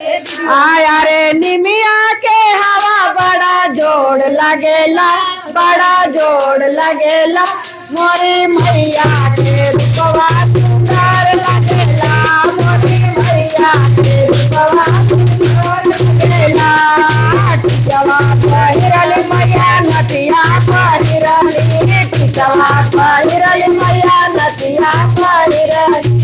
आया रे निमिया के हवा बड़ा जोड़ लगेला, बड़ा जोड़ लगेला। मोरी मैया के रूपवा सुंदर लगेला, मोरी मैया के रूपवा सुंदर लगेला। टिकवा पहिरल मैया नथिया पहिरली, टिकवा पहिरल मैया नथिया पहिरली।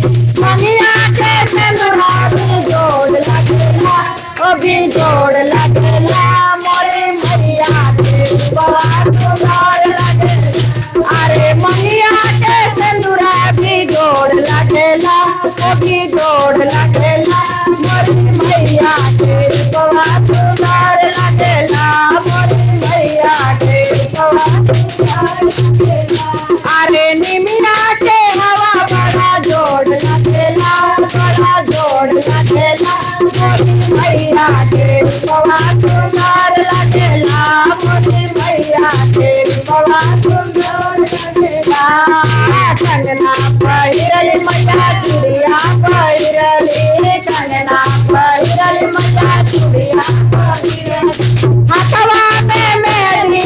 मनिया के सिंदूरा भी जोड़ लगेला, ओ भी जोड़ लगेला। मोरे मैया के रूपवा सुंदर लगेला। अरे मनिया के सिंदूरा भी जोड़ लगेला, ओ भी जोड़ लगेला। मोरे मैया के रूपवा सुंदर लगेला, मोरे मैया के रूपवा सुंदर लगेला। अरे निमिया के हवा बड़ा जोड़ लगेला, बड़ा जोड़ लगेला। मोरी मैया के रूपवा सुंदर लगेला, मोरी मैया के रूपवा सुंदर लगेला। कंगना पहिरल मैया चूड़िया पहिरली, कंगना पहिरल मैया चूड़िया पहिरली। हाथवा में मेहंदी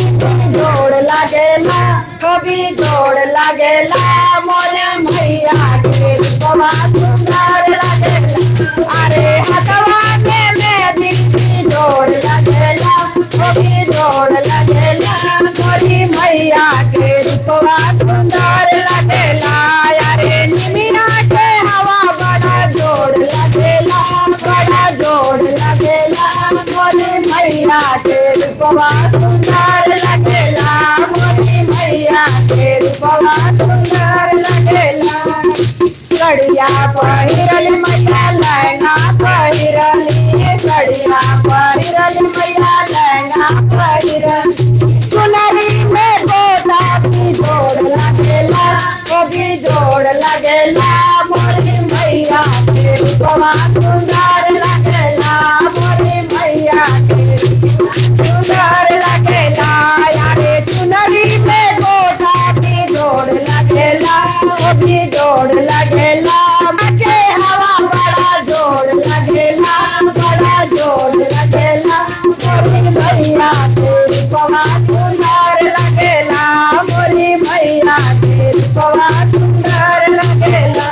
जोड़ लगेला, कभी जोड़ लगेला। मोरे मैया के रूपवा सुंदर लगेला। अरे हाथवा में मेहंदी जोड़ लगेला, कभी जोड़ लगेला। मोरी मैया के रूपवा सुंदर लगेला। अरे निमिया के हवा बड़ा जोड़ लगेला, बड़ा जोड़ लगेला। मोरी मैया के रूपवा सुंदर लगेला, मोरी मैया के रूपवा सुंदर लगेला। कड़िया पहिरल मैया लहंगा पहिरली, कड़िया पहिरल मैया लहंगा पहिरली। सुनरी में गोटा भी जोड़ लगेला, वो भी जोड़ लगेला। मोरी मैया के रूपवा सुंदर लगेला, मोरी मैया के सुंदर लगेला। यारे सुनरी में गोटा भी जोड़ लगेला, वो भी जोड़ लगेला। के हवा बड़ा जोड़ लगेला, बड़ा जोड़ लगेला। मोरी मैया के रूपवा सुंदर लगेला, मोरी मैया के रूपवा सुंदर लगेला।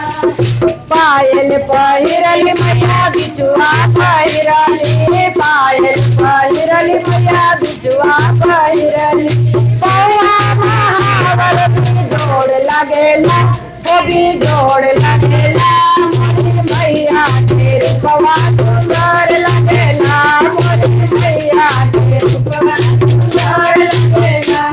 पायल पहिरल मैया बिचुआ पहिरली, पायल पहिरल मैया बिचुआ पहिरली। पौआ महावर भी जोड़ लगेला, वो भी जोड़ लगेला। मोरी मैया के रूपवा सुंदर लगेला, मोरी मैया के रूपवा सुंदर लगेला।